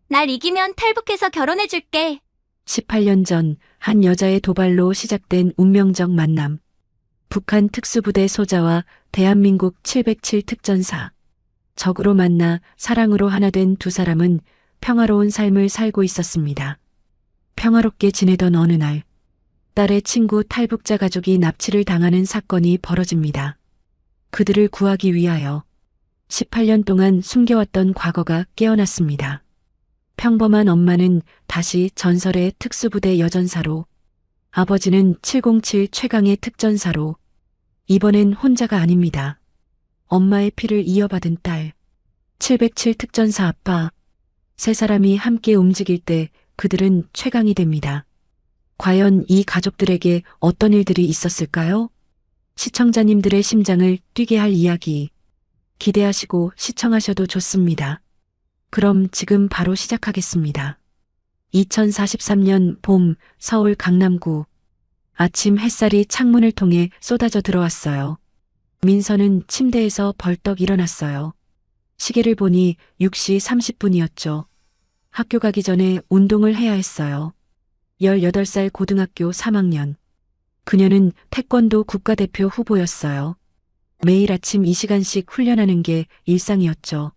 날 이기면 탈북해서 결혼해줄게. 18년 전 한 여자의 도발로 시작된 운명적 만남. 북한 특수부대 소자와 대한민국 707 특전사. 적으로 만나 사랑으로 하나 된 두 사람은 평화로운 삶을 살고 있었습니다. 평화롭게 지내던 어느 날, 딸의 친구 탈북자 가족이 납치를 당하는 사건이 벌어집니다. 그들을 구하기 위하여 18년 동안 숨겨왔던 과거가 깨어났습니다. 평범한 엄마는 다시 전설의 특수부대 여전사로, 아버지는 707 최강의 특전사로, 이번엔 혼자가 아닙니다. 엄마의 피를 이어받은 딸, 707 특전사 아빠, 세 사람이 함께 움직일 때 그들은 최강이 됩니다. 과연 이 가족들에게 어떤 일들이 있었을까요? 시청자님들의 심장을 뛰게 할 이야기. 기대하시고 시청하셔도 좋습니다. 그럼 지금 바로 시작하겠습니다. 2043년 봄 서울 강남구. 아침 햇살이 창문을 통해 쏟아져 들어왔어요. 민서는 침대에서 벌떡 일어났어요. 시계를 보니 6시 30분이었죠. 학교 가기 전에 운동을 해야 했어요. 18살 고등학교 3학년. 그녀는 태권도 국가대표 후보였어요. 매일 아침 이 시간씩 훈련하는 게 일상이었죠.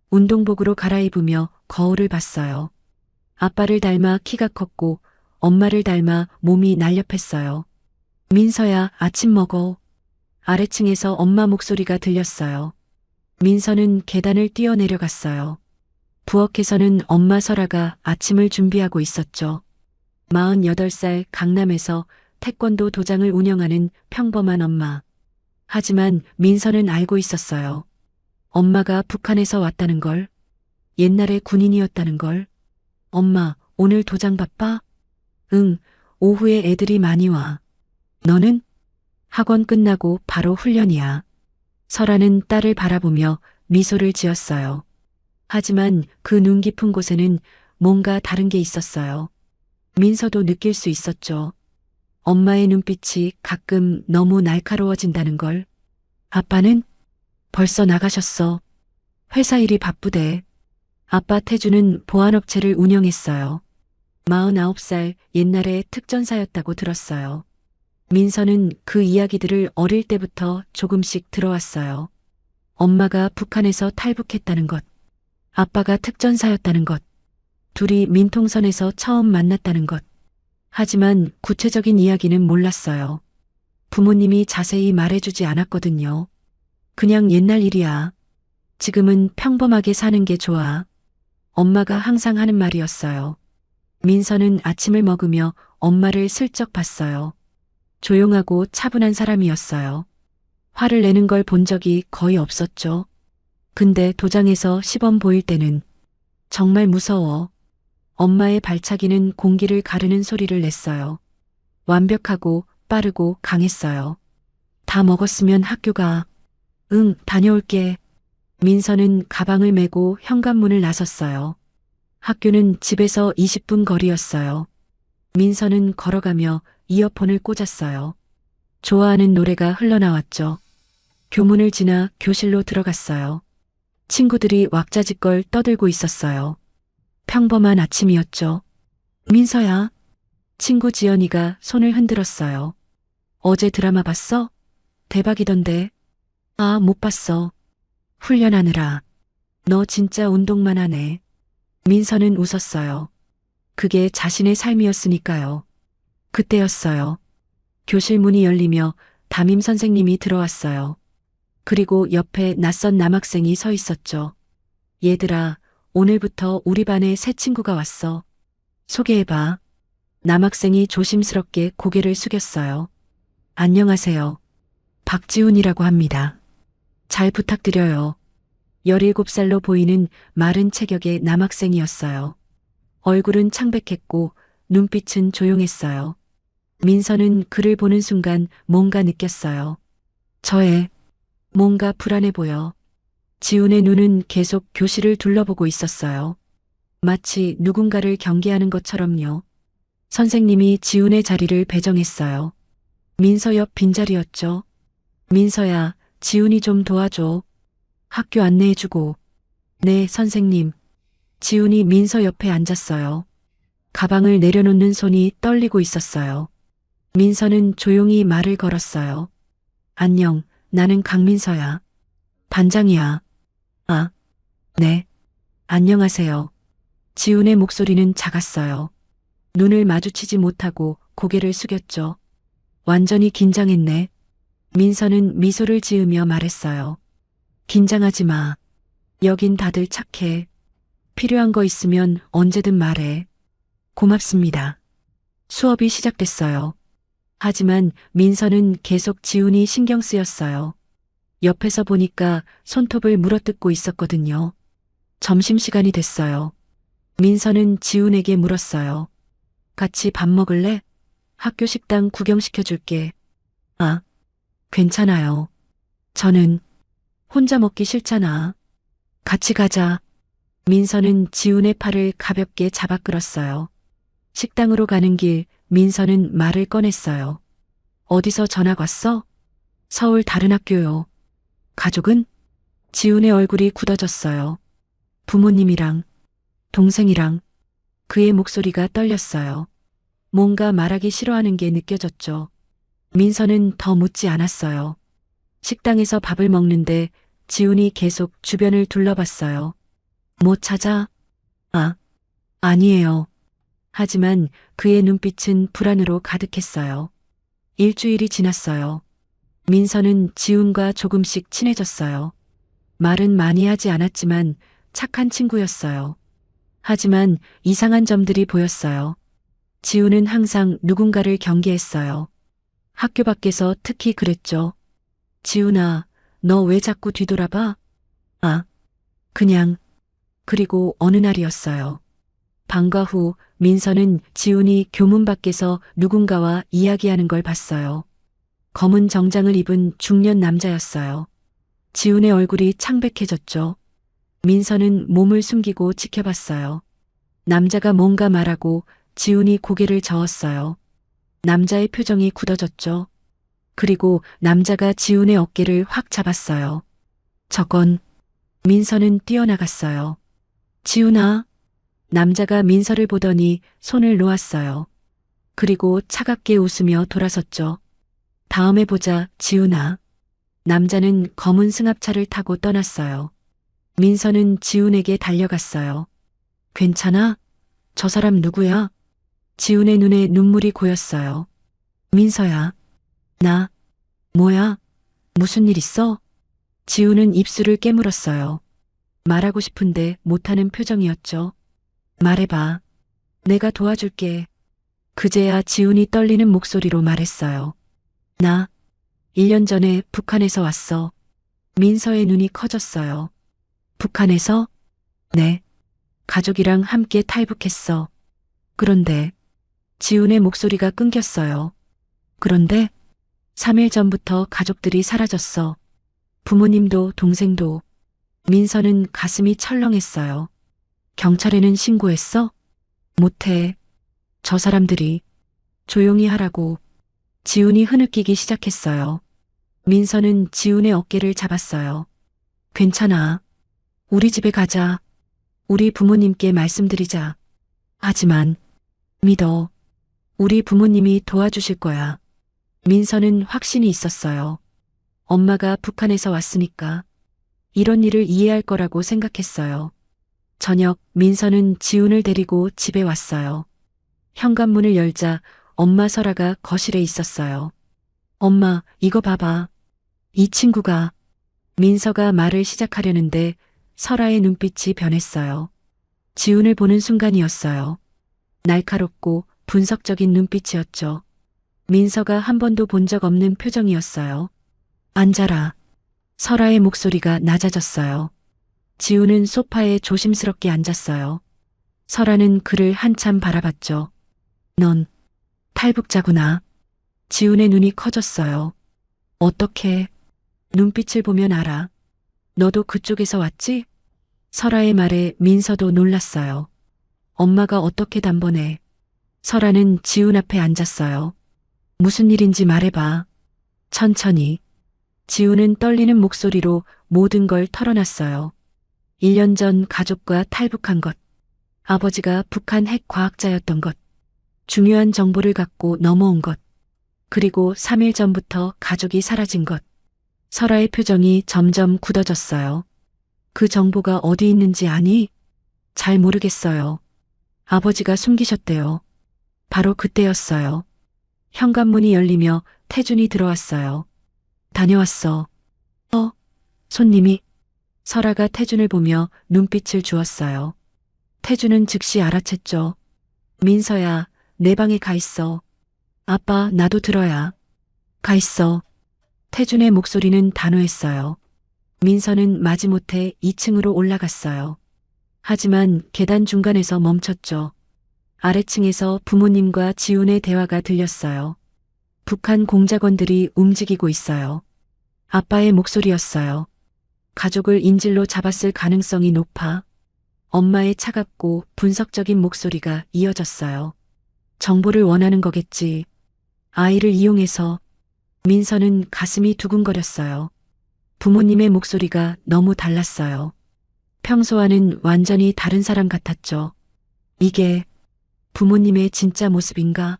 운동복으로 갈아입으며 거울을 봤어요. 아빠를 닮아 키가 컸고 엄마를 닮아 몸이 날렵했어요. 민서야, 아침 먹어. 아래층에서 엄마 목소리가 들렸어요. 민서는 계단을 뛰어내려갔어요. 부엌에서는 엄마 설아가 아침을 준비하고 있었죠. 48살 강남에서 태권도 도장을 운영하는 평범한 엄마. 하지만 민서는 알고 있었어요. 엄마가 북한에서 왔다는 걸, 옛날에 군인이었다는 걸. 엄마, 오늘 도장 바빠? 응, 오후에 애들이 많이 와. 너는? 학원 끝나고 바로 훈련이야. 설아는 딸을 바라보며 미소를 지었어요. 하지만 그 눈 깊은 곳에는 뭔가 다른 게 있었어요. 민서도 느낄 수 있었죠. 엄마의 눈빛이 가끔 너무 날카로워진다는 걸. 아빠는? 벌써 나가셨어. 회사 일이 바쁘대. 아빠 태주는 보안업체를 운영했어요. 49살 옛날에 특전사였다고 들었어요. 민서는 그 이야기들을 어릴 때부터 조금씩 들어왔어요. 엄마가 북한에서 탈북했다는 것, 아빠가 특전사였다는 것, 둘이 민통선에서 처음 만났다는 것. 하지만 구체적인 이야기는 몰랐어요. 부모님이 자세히 말해주지 않았거든요. 그냥 옛날 일이야. 지금은 평범하게 사는 게 좋아. 엄마가 항상 하는 말이었어요. 민서는 아침을 먹으며 엄마를 슬쩍 봤어요. 조용하고 차분한 사람이었어요. 화를 내는 걸 본 적이 거의 없었죠. 근데 도장에서 시범 보일 때는 정말 무서워. 엄마의 발차기는 공기를 가르는 소리를 냈어요. 완벽하고 빠르고 강했어요. 다 먹었으면 학교 가. 응, 다녀올게. 민서는 가방을 메고 현관문을 나섰어요. 학교는 집에서 20분 거리였어요. 민서는 걸어가며 이어폰을 꽂았어요. 좋아하는 노래가 흘러나왔죠. 교문을 지나 교실로 들어갔어요. 친구들이 왁자지껄 떠들고 있었어요. 평범한 아침이었죠. 민서야. 친구 지연이가 손을 흔들었어요. 어제 드라마 봤어? 대박이던데. 아, 못 봤어. 훈련하느라. 너 진짜 운동만 하네. 민서는 웃었어요. 그게 자신의 삶이었으니까요. 그때였어요. 교실 문이 열리며 담임 선생님이 들어왔어요. 그리고 옆에 낯선 남학생이 서 있었죠. 얘들아, 오늘부터 우리 반에 새 친구가 왔어. 소개해봐. 남학생이 조심스럽게 고개를 숙였어요. 안녕하세요. 박지훈이라고 합니다. 잘 부탁드려요. 17살로 보이는 마른 체격의 남학생이었어요. 얼굴은 창백했고 눈빛은 조용했어요. 민서는 그를 보는 순간 뭔가 느꼈어요. 저의 뭔가 불안해 보여. 지훈의 눈은 계속 교실을 둘러보고 있었어요. 마치 누군가를 경계하는 것처럼요. 선생님이 지훈의 자리를 배정했어요. 민서 옆 빈자리였죠. 민서야, 지훈이 좀 도와줘. 학교 안내해주고. 네, 선생님. 지훈이 민서 옆에 앉았어요. 가방을 내려놓는 손이 떨리고 있었어요. 민서는 조용히 말을 걸었어요. 안녕, 나는 강민서야. 반장이야. 아, 네. 안녕하세요. 지훈의 목소리는 작았어요. 눈을 마주치지 못하고 고개를 숙였죠. 완전히 긴장했네. 민서는 미소를 지으며 말했어요. 긴장하지 마. 여긴 다들 착해. 필요한 거 있으면 언제든 말해. 고맙습니다. 수업이 시작됐어요. 하지만 민서는 계속 지훈이 신경 쓰였어요. 옆에서 보니까 손톱을 물어뜯고 있었거든요. 점심시간이 됐어요. 민서는 지훈에게 물었어요. 같이 밥 먹을래? 학교 식당 구경시켜줄게. 아, 괜찮아요. 저는 혼자 먹기 싫잖아. 같이 가자. 민서는 지훈의 팔을 가볍게 잡아 끌었어요. 식당으로 가는 길 민서는 말을 꺼냈어요. 어디서 전학 왔어? 서울 다른 학교요. 가족은? 지훈의 얼굴이 굳어졌어요. 부모님이랑, 동생이랑. 그의 목소리가 떨렸어요. 뭔가 말하기 싫어하는 게 느껴졌죠. 민서는 더 묻지 않았어요. 식당에서 밥을 먹는데 지훈이 계속 주변을 둘러봤어요. 뭐 찾아? 아, 아니에요. 하지만 그의 눈빛은 불안으로 가득했어요. 일주일이 지났어요. 민서는 지훈과 조금씩 친해졌어요. 말은 많이 하지 않았지만 착한 친구였어요. 하지만 이상한 점들이 보였어요. 지훈은 항상 누군가를 경계했어요. 학교 밖에서 특히 그랬죠. 지훈아, 너 왜 자꾸 뒤돌아봐? 아, 그냥. 그리고 어느 날이었어요. 방과 후 민서는 지훈이 교문 밖에서 누군가와 이야기하는 걸 봤어요. 검은 정장을 입은 중년 남자였어요. 지훈의 얼굴이 창백해졌죠. 민서는 몸을 숨기고 지켜봤어요. 남자가 뭔가 말하고 지훈이 고개를 저었어요. 남자의 표정이 굳어졌죠. 그리고 남자가 지훈의 어깨를 확 잡았어요. 저건 민서는 뛰어나갔어요. 지훈아. 남자가 민서를 보더니 손을 놓았어요. 그리고 차갑게 웃으며 돌아섰죠. 다음에 보자, 지훈아. 남자는 검은 승합차를 타고 떠났어요. 민서는 지훈에게 달려갔어요. 괜찮아? 저 사람 누구야? 지훈의 눈에 눈물이 고였어요. 민서야. 나. 뭐야? 무슨 일 있어? 지훈은 입술을 깨물었어요. 말하고 싶은데 못하는 표정이었죠. 말해봐. 내가 도와줄게. 그제야 지훈이 떨리는 목소리로 말했어요. 나 1년 전에 북한에서 왔어. 민서의 눈이 커졌어요. 북한에서? 네. 가족이랑 함께 탈북했어. 그런데 지훈의 목소리가 끊겼어요. 그런데 3일 전부터 가족들이 사라졌어. 부모님도 동생도. 민서는 가슴이 철렁했어요. 경찰에는 신고했어? 못해. 저 사람들이. 조용히 하라고. 지훈이 흐느끼기 시작했어요. 민서는 지훈의 어깨를 잡았어요. 괜찮아. 우리 집에 가자. 우리 부모님께 말씀드리자. 하지만 믿어. 우리 부모님이 도와주실 거야. 민서는 확신이 있었어요. 엄마가 북한에서 왔으니까 이런 일을 이해할 거라고 생각했어요. 저녁 민서는 지훈을 데리고 집에 왔어요. 현관문을 열자 엄마 설아가 거실에 있었어요. 엄마, 이거 봐봐. 이 친구가. 민서가 말을 시작하려는데 설아의 눈빛이 변했어요. 지훈을 보는 순간이었어요. 날카롭고 분석적인 눈빛이었죠. 민서가 한 번도 본 적 없는 표정이었어요. 앉아라. 설아의 목소리가 낮아졌어요. 지훈은 소파에 조심스럽게 앉았어요. 설아는 그를 한참 바라봤죠. 넌 탈북자구나. 지훈의 눈이 커졌어요. 어떻게? 눈빛을 보면 알아. 너도 그쪽에서 왔지? 설아의 말에 민서도 놀랐어요. 엄마가 어떻게 단번에. 설아는 지훈 앞에 앉았어요. 무슨 일인지 말해봐. 천천히. 지훈은 떨리는 목소리로 모든 걸 털어놨어요. 1년 전 가족과 탈북한 것. 아버지가 북한 핵 과학자였던 것, 중요한 정보를 갖고 넘어온 것, 그리고 3일 전부터 가족이 사라진 것. 설아의 표정이 점점 굳어졌어요. 그 정보가 어디 있는지 아니? 잘 모르겠어요. 아버지가 숨기셨대요. 바로 그때였어요. 현관문이 열리며 태준이 들어왔어요. 다녀왔어. 손님이. 설아가 태준을 보며 눈빛을 주었어요. 태준은 즉시 알아챘죠. 민서야, 내 방에 가 있어. 아빠, 나도 들어야. 가 있어. 태준의 목소리는 단호했어요. 민서는 마지못해 2층으로 올라갔어요. 하지만 계단 중간에서 멈췄죠. 아래층에서 부모님과 지훈의 대화가 들렸어요. 북한 공작원들이 움직이고 있어요. 아빠의 목소리였어요. 가족을 인질로 잡았을 가능성이 높아. 엄마의 차갑고 분석적인 목소리가 이어졌어요. 정보를 원하는 거겠지. 아이를 이용해서. 민서는 가슴이 두근거렸어요. 부모님의 목소리가 너무 달랐어요. 평소와는 완전히 다른 사람 같았죠. 이게 부모님의 진짜 모습인가?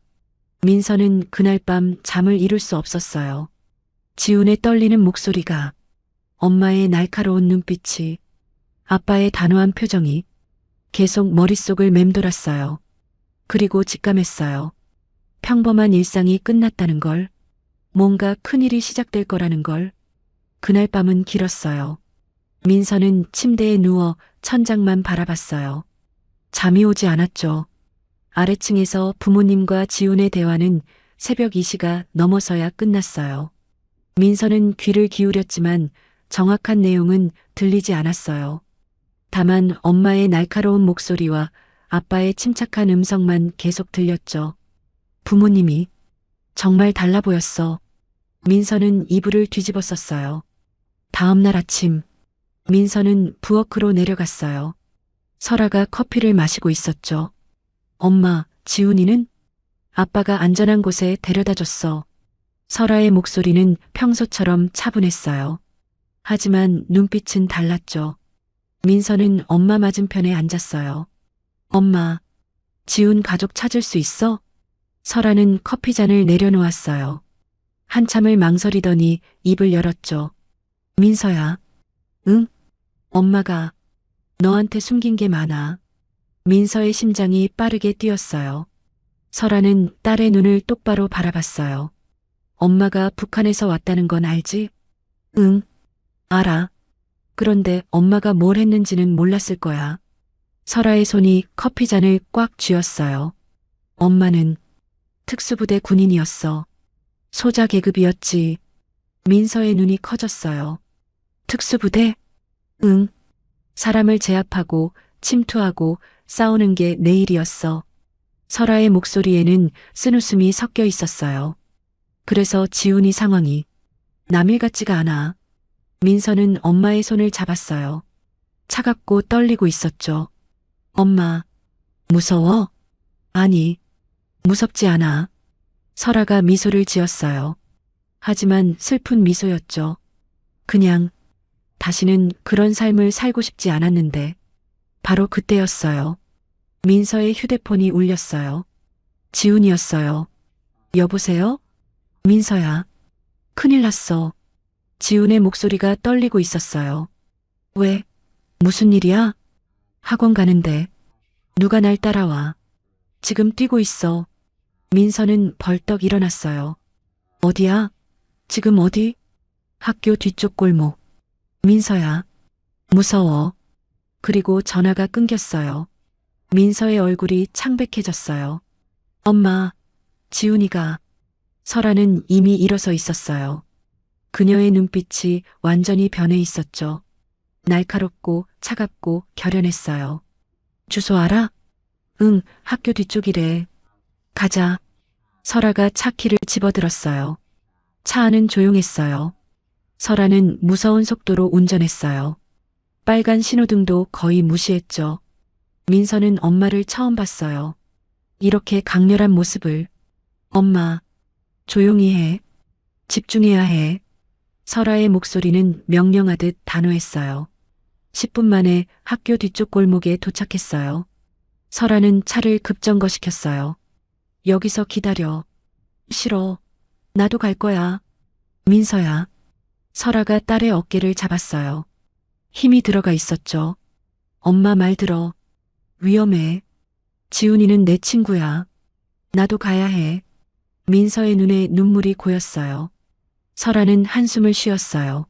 민서는 그날 밤 잠을 이룰 수 없었어요. 지훈의 떨리는 목소리가, 엄마의 날카로운 눈빛이, 아빠의 단호한 표정이 계속 머릿속을 맴돌았어요. 그리고 직감했어요. 평범한 일상이 끝났다는 걸, 뭔가 큰일이 시작될 거라는 걸. 그날 밤은 길었어요. 민서는 침대에 누워 천장만 바라봤어요. 잠이 오지 않았죠. 아래층에서 부모님과 지훈의 대화는 새벽 2시가 넘어서야 끝났어요. 민서는 귀를 기울였지만 정확한 내용은 들리지 않았어요. 다만 엄마의 날카로운 목소리와 아빠의 침착한 음성만 계속 들렸죠. 부모님이 정말 달라 보였어. 민서는 이불을 뒤집었었어요. 다음 날 아침, 민서는 부엌으로 내려갔어요. 설아가 커피를 마시고 있었죠. 엄마, 지훈이는? 아빠가 안전한 곳에 데려다 줬어. 설아의 목소리는 평소처럼 차분했어요. 하지만 눈빛은 달랐죠. 민서는 엄마 맞은편에 앉았어요. 엄마, 지훈 가족 찾을 수 있어? 설아는 커피잔을 내려놓았어요. 한참을 망설이더니 입을 열었죠. 민서야. 응? 엄마가 너한테 숨긴 게 많아. 민서의 심장이 빠르게 뛰었어요. 설아는 딸의 눈을 똑바로 바라봤어요. 엄마가 북한에서 왔다는 건 알지? 응, 알아. 그런데 엄마가 뭘 했는지는 몰랐을 거야. 설아의 손이 커피잔을 꽉 쥐었어요. 엄마는 특수부대 군인이었어. 소자 계급이었지. 민서의 눈이 커졌어요. 특수부대? 응. 사람을 제압하고 침투하고 싸우는 게 내 일이었어. 설아의 목소리에는 쓴웃음이 섞여 있었어요. 그래서 지훈이 상황이 남일 같지가 않아. 민서는 엄마의 손을 잡았어요. 차갑고 떨리고 있었죠. 엄마, 무서워? 아니, 무섭지 않아. 설아가 미소를 지었어요. 하지만 슬픈 미소였죠. 그냥 다시는 그런 삶을 살고 싶지 않았는데. 바로 그때였어요. 민서의 휴대폰이 울렸어요. 지훈이었어요. 여보세요? 민서야. 큰일 났어. 지훈의 목소리가 떨리고 있었어요. 왜? 무슨 일이야? 학원 가는데. 누가 날 따라와. 지금 뛰고 있어. 민서는 벌떡 일어났어요. 어디야? 지금 어디? 학교 뒤쪽 골목. 민서야. 무서워. 그리고 전화가 끊겼어요. 민서의 얼굴이 창백해졌어요. 엄마, 지훈이가. 설아는 이미 일어서 있었어요. 그녀의 눈빛이 완전히 변해 있었죠. 날카롭고 차갑고 결연했어요. 주소 알아? 응, 학교 뒤쪽이래. 가자. 설아가 차 키를 집어들었어요. 차 안은 조용했어요. 설아는 무서운 속도로 운전했어요. 빨간 신호등도 거의 무시했죠. 민서는 엄마를 처음 봤어요. 이렇게 강렬한 모습을. 엄마, 조용히 해. 집중해야 해. 설아의 목소리는 명령하듯 단호했어요. 10분 만에 학교 뒤쪽 골목에 도착했어요. 설아는 차를 급정거시켰어요. 여기서 기다려. 싫어. 나도 갈 거야. 민서야. 설아가 딸의 어깨를 잡았어요. 힘이 들어가 있었죠. 엄마 말 들어. 위험해. 지훈이는 내 친구야. 나도 가야 해. 민서의 눈에 눈물이 고였어요. 설아는 한숨을 쉬었어요.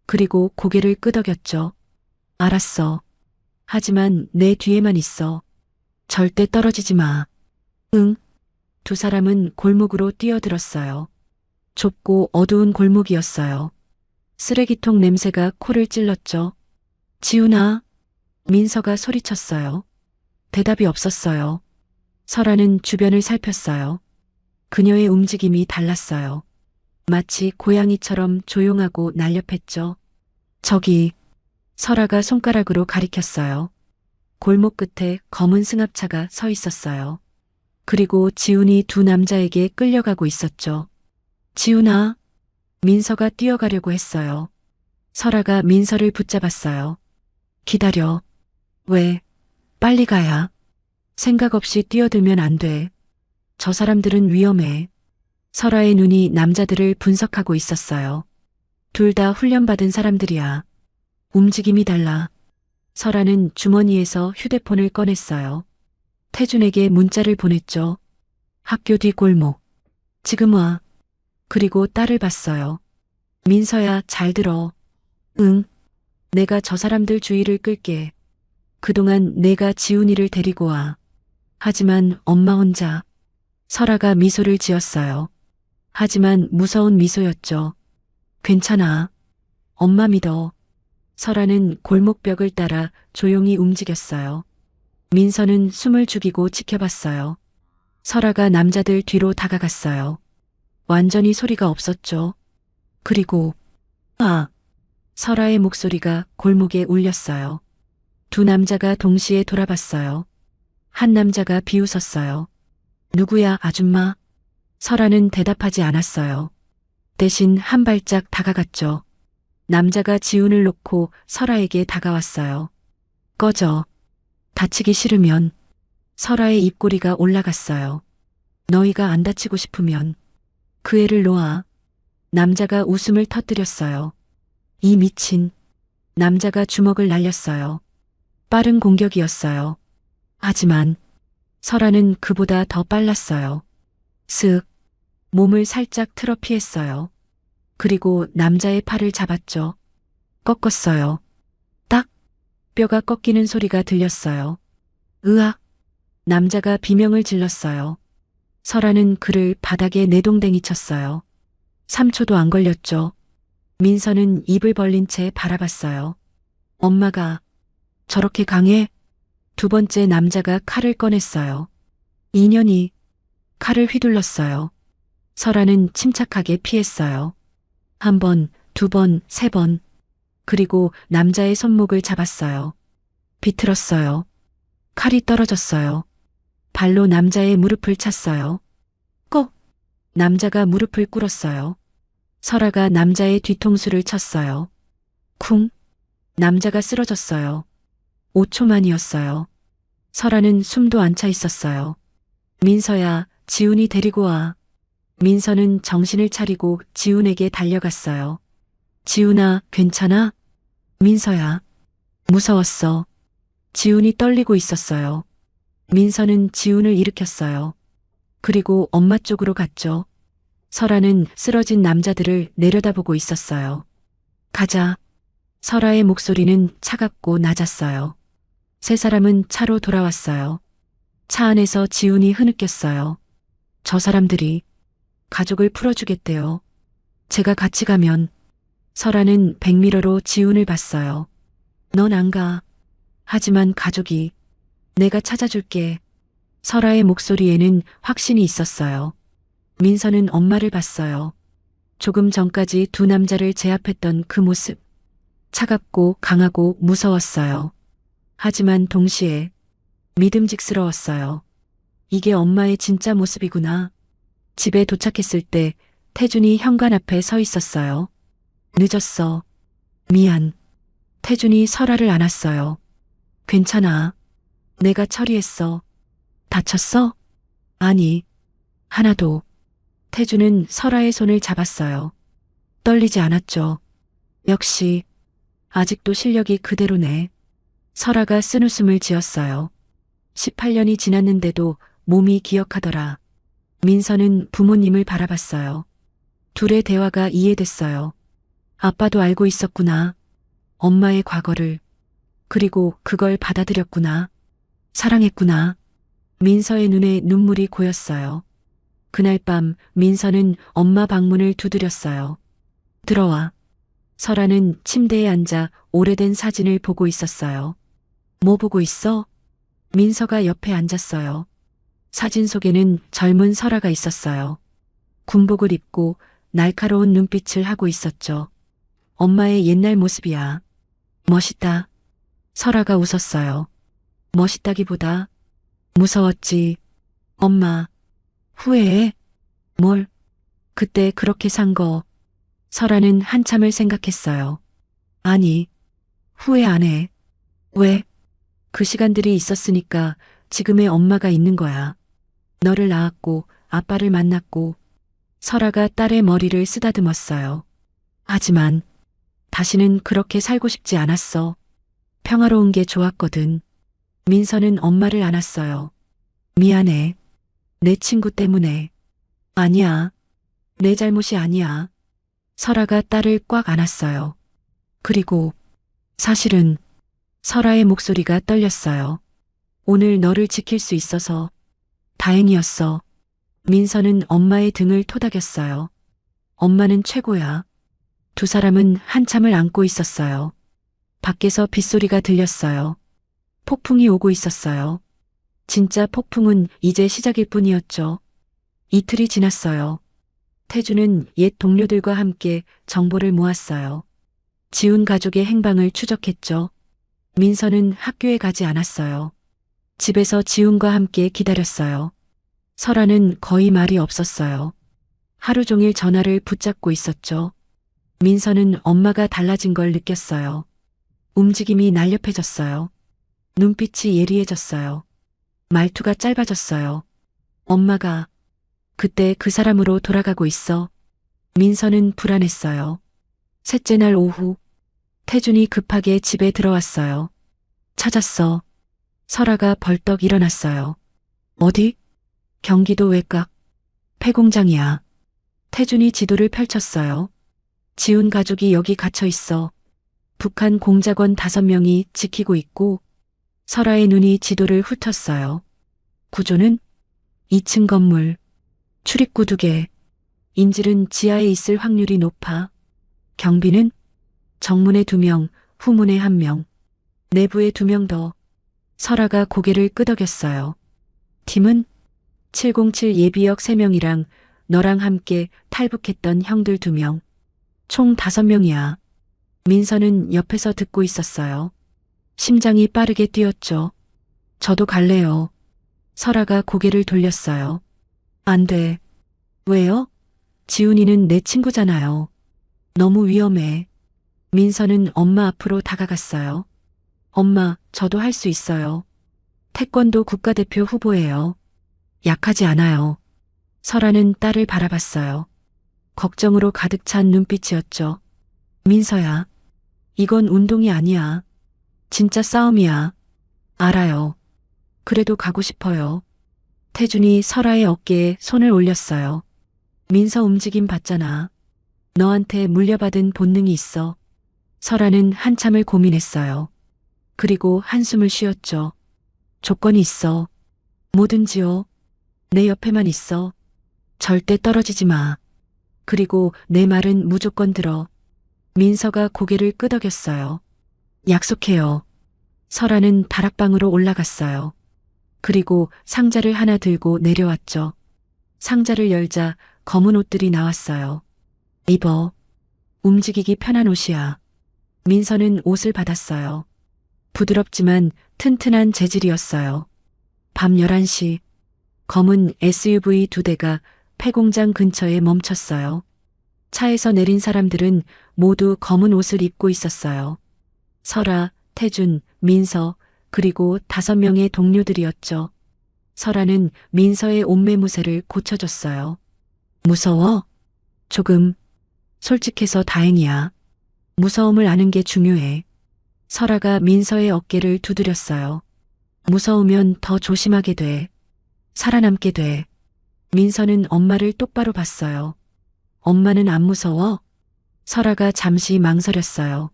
그리고 고개를 끄덕였죠. 알았어. 하지만 내 뒤에만 있어. 절대 떨어지지 마. 응. 두 사람은 골목으로 뛰어들었어요. 좁고 어두운 골목이었어요. 쓰레기통 냄새가 코를 찔렀죠. 지훈아. 민서가 소리쳤어요. 대답이 없었어요. 설아는 주변을 살폈어요. 그녀의 움직임이 달랐어요. 마치 고양이처럼 조용하고 날렵했죠. 저기, 설아가 손가락으로 가리켰어요. 골목 끝에 검은 승합차가 서 있었어요. 그리고 지훈이 두 남자에게 끌려가고 있었죠. 지훈아. 민서가 뛰어가려고 했어요. 설아가 민서를 붙잡았어요. 기다려. 왜? 빨리 가야. 생각 없이 뛰어들면 안 돼. 저 사람들은 위험해. 설아의 눈이 남자들을 분석하고 있었어요. 둘 다 훈련받은 사람들이야. 움직임이 달라. 설아는 주머니에서 휴대폰을 꺼냈어요. 태준에게 문자를 보냈죠. 학교 뒤 골목. 지금 와. 그리고 딸을 봤어요. 민서야, 잘 들어. 응. 내가 저 사람들 주의를 끌게. 그동안 내가 지훈이를 데리고 와. 하지만 엄마 혼자. 설아가 미소를 지었어요. 하지만 무서운 미소였죠. 괜찮아. 엄마 믿어. 설아는 골목벽을 따라 조용히 움직였어요. 민서는 숨을 죽이고 지켜봤어요. 설아가 남자들 뒤로 다가갔어요. 완전히 소리가 없었죠. 그리고 설아의 목소리가 골목에 울렸어요. 두 남자가 동시에 돌아봤어요. 한 남자가 비웃었어요. 누구야, 아줌마? 설아는 대답하지 않았어요. 대신 한 발짝 다가갔죠. 남자가 지훈을 놓고 설아에게 다가왔어요. 꺼져. 다치기 싫으면. 설아의 입꼬리가 올라갔어요. 너희가 안 다치고 싶으면 그 애를 놓아. 남자가 웃음을 터뜨렸어요. 이 미친. 남자가 주먹을 날렸어요. 빠른 공격이었어요. 하지만 설아는 그보다 더 빨랐어요. 슥. 몸을 살짝 틀어 피했어요. 그리고 남자의 팔을 잡았죠. 꺾었어요. 딱. 뼈가 꺾이는 소리가 들렸어요. 으악. 남자가 비명을 질렀어요. 설아는 그를 바닥에 내동댕이 쳤어요. 3초도 안 걸렸죠. 민서는 입을 벌린 채 바라봤어요. 엄마가 저렇게 강해? 두 번째 남자가 칼을 꺼냈어요. 인연이 칼을 휘둘렀어요. 설아는 침착하게 피했어요. 한 번, 두 번, 세 번. 그리고 남자의 손목을 잡았어요. 비틀었어요. 칼이 떨어졌어요. 발로 남자의 무릎을 찼어요. 꼭! 남자가 무릎을 꿇었어요. 설아가 남자의 뒤통수를 쳤어요. 쿵! 남자가 쓰러졌어요. 5초만이었어요. 설아는 숨도 안 차 있었어요. 민서야, 지훈이 데리고 와. 민서는 정신을 차리고 지훈에게 달려갔어요. 지훈아, 괜찮아? 민서야. 무서웠어. 지훈이 떨리고 있었어요. 민서는 지훈을 일으켰어요. 그리고 엄마 쪽으로 갔죠. 설아는 쓰러진 남자들을 내려다보고 있었어요. 가자. 설아의 목소리는 차갑고 낮았어요. 세 사람은 차로 돌아왔어요. 차 안에서 지훈이 흐느꼈어요. 저 사람들이 가족을 풀어주겠대요. 제가 같이 가면. 설아는 백미러로 지훈을 봤어요. 넌 안 가. 하지만 가족이. 내가 찾아줄게. 설아의 목소리에는 확신이 있었어요. 민서는 엄마를 봤어요. 조금 전까지 두 남자를 제압했던 그 모습. 차갑고 강하고 무서웠어요. 하지만 동시에 믿음직스러웠어요. 이게 엄마의 진짜 모습이구나. 집에 도착했을 때 태준이 현관 앞에 서 있었어요. 늦었어. 미안. 태준이 설아를 안았어요. 괜찮아. 내가 처리했어. 다쳤어? 아니, 하나도. 태주는 설아의 손을 잡았어요. 떨리지 않았죠. 역시, 아직도 실력이 그대로네. 설아가 쓴웃음을 지었어요. 18년이 지났는데도 몸이 기억하더라. 민서는 부모님을 바라봤어요. 둘의 대화가 이해됐어요. 아빠도 알고 있었구나. 엄마의 과거를. 그리고 그걸 받아들였구나. 사랑했구나. 민서의 눈에 눈물이 고였어요. 그날 밤 민서는 엄마 방문을 두드렸어요. 들어와. 설아는 침대에 앉아 오래된 사진을 보고 있었어요. 뭐 보고 있어? 민서가 옆에 앉았어요. 사진 속에는 젊은 설아가 있었어요. 군복을 입고 날카로운 눈빛을 하고 있었죠. 엄마의 옛날 모습이야. 멋있다. 설아가 웃었어요. 멋있다기보다 무서웠지. 엄마, 후회해? 뭘? 그때 그렇게 산 거. 설아는 한참을 생각했어요. 아니, 후회 안 해. 왜? 그 시간들이 있었으니까 지금의 엄마가 있는 거야. 너를 낳았고 아빠를 만났고. 설아가 딸의 머리를 쓰다듬었어요. 하지만 다시는 그렇게 살고 싶지 않았어. 평화로운 게 좋았거든. 민서는 엄마를 안았어요. 미안해. 내 친구 때문에. 아니야. 내 잘못이 아니야. 설아가 딸을 꽉 안았어요. 그리고 사실은 설아의 목소리가 떨렸어요. 오늘 너를 지킬 수 있어서 다행이었어. 민서는 엄마의 등을 토닥였어요. 엄마는 최고야. 두 사람은 한참을 안고 있었어요. 밖에서 빗소리가 들렸어요. 폭풍이 오고 있었어요. 진짜 폭풍은 이제 시작일 뿐이었죠. 이틀이 지났어요. 태주는 옛 동료들과 함께 정보를 모았어요. 지훈 가족의 행방을 추적했죠. 민서는 학교에 가지 않았어요. 집에서 지훈과 함께 기다렸어요. 설아는 거의 말이 없었어요. 하루 종일 전화를 붙잡고 있었죠. 민서는 엄마가 달라진 걸 느꼈어요. 움직임이 날렵해졌어요. 눈빛이 예리해졌어요. 말투가 짧아졌어요. 엄마가 그때 그 사람으로 돌아가고 있어. 민서는 불안했어요. 셋째 날 오후 태준이 급하게 집에 들어왔어요. 찾았어. 설아가 벌떡 일어났어요. 어디? 경기도 외곽. 폐공장이야. 태준이 지도를 펼쳤어요. 지훈 가족이 여기 갇혀 있어. 북한 공작원 5명이 지키고 있고. 설아의 눈이 지도를 훑었어요. 구조는 2층 건물. 출입구 2개. 인질은 지하에 있을 확률이 높아. 경비는 정문에 2명, 후문에 1명. 내부에 2명 더. 설아가 고개를 끄덕였어요. 팀은 707 예비역 3명이랑 너랑 함께 탈북했던 형들 2명. 총 5명이야. 민서는 옆에서 듣고 있었어요. 심장이 빠르게 뛰었죠. 저도 갈래요. 설아가 고개를 돌렸어요. 안 돼. 왜요? 지훈이는 내 친구잖아요. 너무 위험해. 민서는 엄마 앞으로 다가갔어요. 엄마, 저도 할 수 있어요. 태권도 국가대표 후보예요. 약하지 않아요. 설아는 딸을 바라봤어요. 걱정으로 가득 찬 눈빛이었죠. 민서야, 이건 운동이 아니야. 진짜 싸움이야. 알아요. 그래도 가고 싶어요. 태준이 설아의 어깨에 손을 올렸어요. 민서 움직임 봤잖아. 너한테 물려받은 본능이 있어. 설아는 한참을 고민했어요. 그리고 한숨을 쉬었죠. 조건이 있어. 뭐든지요. 내 옆에만 있어. 절대 떨어지지 마. 그리고 내 말은 무조건 들어. 민서가 고개를 끄덕였어요. 약속해요. 설아는 다락방으로 올라갔어요. 그리고 상자를 하나 들고 내려왔죠. 상자를 열자 검은 옷들이 나왔어요. 입어. 움직이기 편한 옷이야. 민서는 옷을 받았어요. 부드럽지만 튼튼한 재질이었어요. 밤 11시 검은 SUV 2대가 폐공장 근처에 멈췄어요. 차에서 내린 사람들은 모두 검은 옷을 입고 있었어요. 설아, 태준, 민서, 그리고 5명의 동료들이었죠. 설아는 민서의 옷매무새를 고쳐줬어요. 무서워? 조금. 솔직해서 다행이야. 무서움을 아는 게 중요해. 설아가 민서의 어깨를 두드렸어요. 무서우면 더 조심하게 돼. 살아남게 돼. 민서는 엄마를 똑바로 봤어요. 엄마는 안 무서워? 설아가 잠시 망설였어요.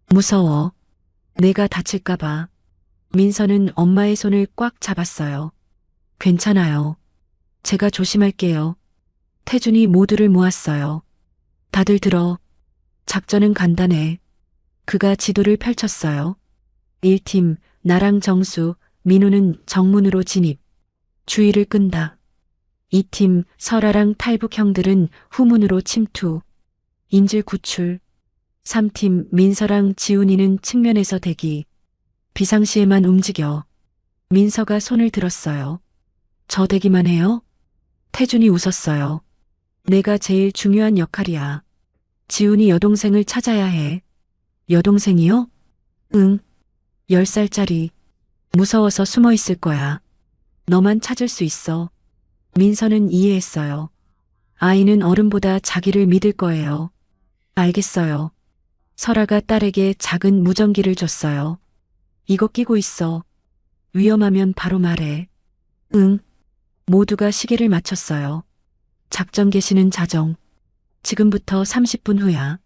무서워. 내가 다칠까봐. 민서는 엄마의 손을 꽉 잡았어요. 괜찮아요. 제가 조심할게요. 태준이 모두를 모았어요. 다들 들어. 작전은 간단해. 그가 지도를 펼쳤어요. 1팀, 나랑 정수, 민우는 정문으로 진입. 주의를 끈다. 2팀, 설아랑 탈북 형들은 후문으로 침투. 인질 구출. 3팀, 민서랑 지훈이는 측면에서 대기. 비상시에만 움직여. 민서가 손을 들었어요. 저 대기만 해요? 태준이 웃었어요. 내가 제일 중요한 역할이야. 지훈이 여동생을 찾아야 해. 여동생이요? 응. 10살짜리. 무서워서 숨어 있을 거야. 너만 찾을 수 있어. 민서는 이해했어요. 아이는 어른보다 자기를 믿을 거예요. 알겠어요. 설아가 딸에게 작은 무전기를 줬어요. 이거 끼고 있어. 위험하면 바로 말해. 응. 모두가 시계를 맞췄어요. 작전 개시는 자정. 지금부터 30분 후야.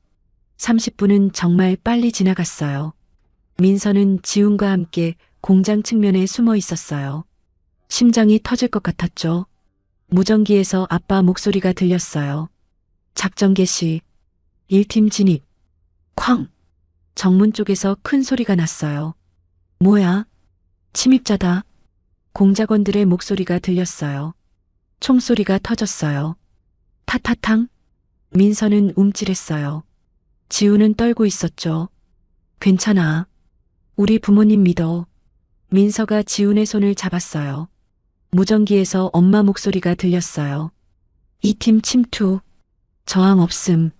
30분은 정말 빨리 지나갔어요. 민서는 지훈과 함께 공장 측면에 숨어 있었어요. 심장이 터질 것 같았죠. 무전기에서 아빠 목소리가 들렸어요. 작전 개시. 1팀 진입. 쾅! 정문 쪽에서 큰 소리가 났어요. 뭐야? 침입자다. 공작원들의 목소리가 들렸어요. 총소리가 터졌어요. 타타탕? 민서는 움찔했어요. 지우는 떨고 있었죠. 괜찮아. 우리 부모님 믿어. 민서가 지훈의 손을 잡았어요. 무전기에서 엄마 목소리가 들렸어요. 2팀 침투. 저항 없음.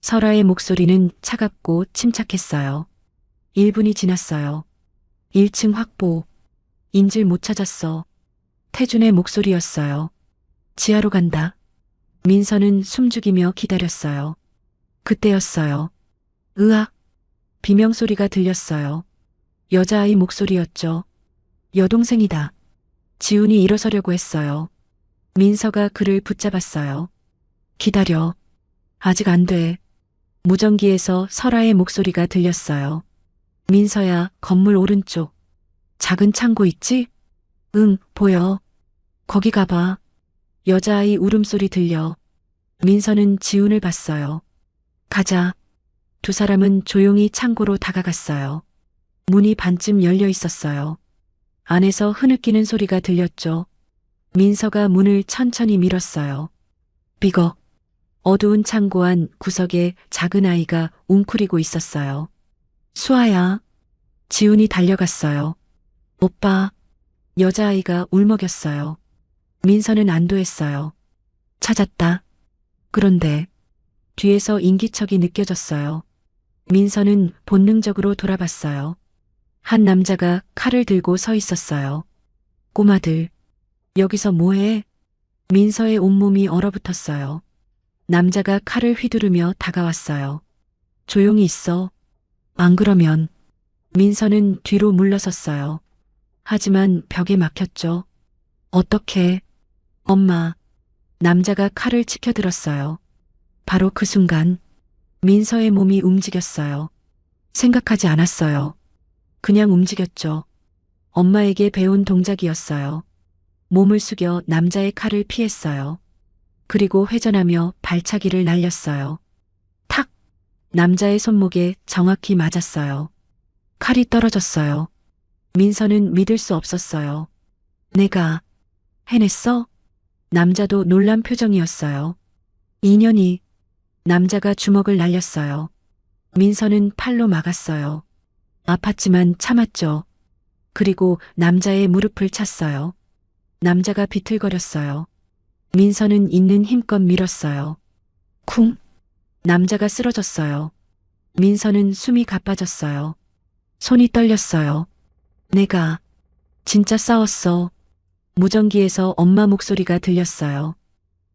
설아의 목소리는 차갑고 침착했어요. 1분이 지났어요. 1층 확보. 인질 못 찾았어. 태준의 목소리였어요. 지하로 간다. 민서는 숨죽이며 기다렸어요. 그때였어요. 으악. 비명소리가 들렸어요. 여자아이 목소리였죠. 여동생이다. 지훈이 일어서려고 했어요. 민서가 그를 붙잡았어요. 기다려. 아직 안 돼. 무전기에서 설아의 목소리가 들렸어요. 민서야, 건물 오른쪽. 작은 창고 있지? 응, 보여. 거기 가봐. 여자아이 울음소리 들려. 민서는 지훈을 봤어요. 가자. 두 사람은 조용히 창고로 다가갔어요. 문이 반쯤 열려 있었어요. 안에서 흐느끼는 소리가 들렸죠. 민서가 문을 천천히 밀었어요. 삐걱. 어두운 창고 안 구석에 작은 아이가 웅크리고 있었어요. 수아야. 지훈이 달려갔어요. 오빠. 여자아이가 울먹였어요. 민서는 안도했어요. 찾았다. 그런데 뒤에서 인기척이 느껴졌어요. 민서는 본능적으로 돌아봤어요. 한 남자가 칼을 들고 서 있었어요. 꼬마들, 여기서 뭐해? 민서의 온몸이 얼어붙었어요. 남자가 칼을 휘두르며 다가왔어요. 조용히 있어. 안 그러면. 민서는 뒤로 물러섰어요. 하지만 벽에 막혔죠. 어떻게? 엄마. 남자가 칼을 치켜들었어요. 바로 그 순간 민서의 몸이 움직였어요. 생각하지 않았어요. 그냥 움직였죠. 엄마에게 배운 동작이었어요. 몸을 숙여 남자의 칼을 피했어요. 그리고 회전하며 발차기를 날렸어요. 탁! 남자의 손목에 정확히 맞았어요. 칼이 떨어졌어요. 민서는 믿을 수 없었어요. 내가 해냈어? 남자도 놀란 표정이었어요. 2년이. 남자가 주먹을 날렸어요. 민서는 팔로 막았어요. 아팠지만 참았죠. 그리고 남자의 무릎을 찼어요. 남자가 비틀거렸어요. 민서는 있는 힘껏 밀었어요. 쿵! 남자가 쓰러졌어요. 민서는 숨이 가빠졌어요. 손이 떨렸어요. 내가 진짜 싸웠어. 무전기에서 엄마 목소리가 들렸어요.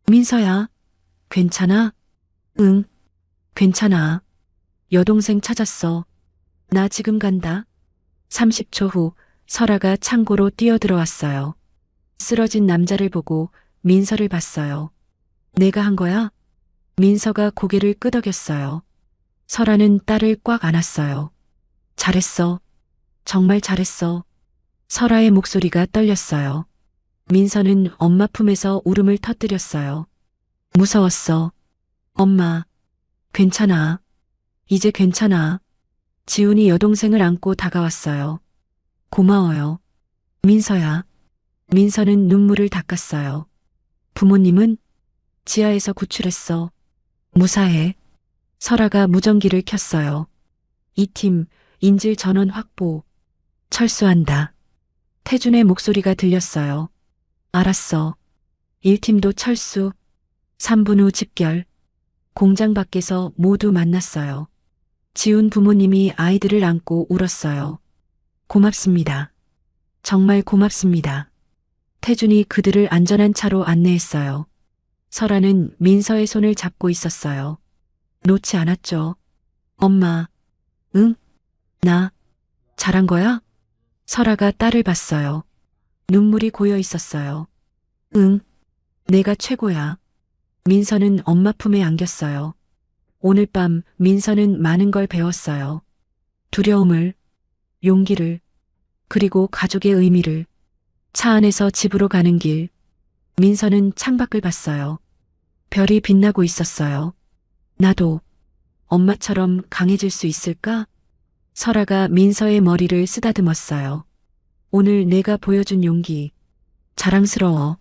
민서야, 괜찮아? 응, 괜찮아. 여동생 찾았어. 나 지금 간다. 30초 후 설아가 창고로 뛰어들어왔어요. 쓰러진 남자를 보고 민서를 봤어요. 내가 한 거야? 민서가 고개를 끄덕였어요. 설아는 딸을 꽉 안았어요. 잘했어. 정말 잘했어. 설아의 목소리가 떨렸어요. 민서는 엄마 품에서 울음을 터뜨렸어요. 무서웠어. 엄마, 괜찮아. 이제 괜찮아. 지훈이 여동생을 안고 다가왔어요. 고마워요. 민서야. 민서는 눈물을 닦았어요. 부모님은 지하에서 구출했어. 무사해. 설아가 무전기를 켰어요. 이 팀 인질 전원 확보. 철수한다. 태준의 목소리가 들렸어요. 알았어. 1팀도 철수. 3분 후 집결. 공장 밖에서 모두 만났어요. 지훈 부모님이 아이들을 안고 울었어요. 고맙습니다. 정말 고맙습니다. 태준이 그들을 안전한 차로 안내했어요. 설아는 민서의 손을 잡고 있었어요. 놓지 않았죠. 엄마. 응? 나 잘한 거야? 설아가 딸을 봤어요. 눈물이 고여 있었어요. 응, 내가 최고야. 민서는 엄마 품에 안겼어요. 오늘 밤 민서는 많은 걸 배웠어요. 두려움을, 용기를, 그리고 가족의 의미를. 차 안에서 집으로 가는 길, 민서는 창밖을 봤어요. 별이 빛나고 있었어요. 나도 엄마처럼 강해질 수 있을까? 설아가 민서의 머리를 쓰다듬었어요. 오늘 내가 보여준 용기, 자랑스러워.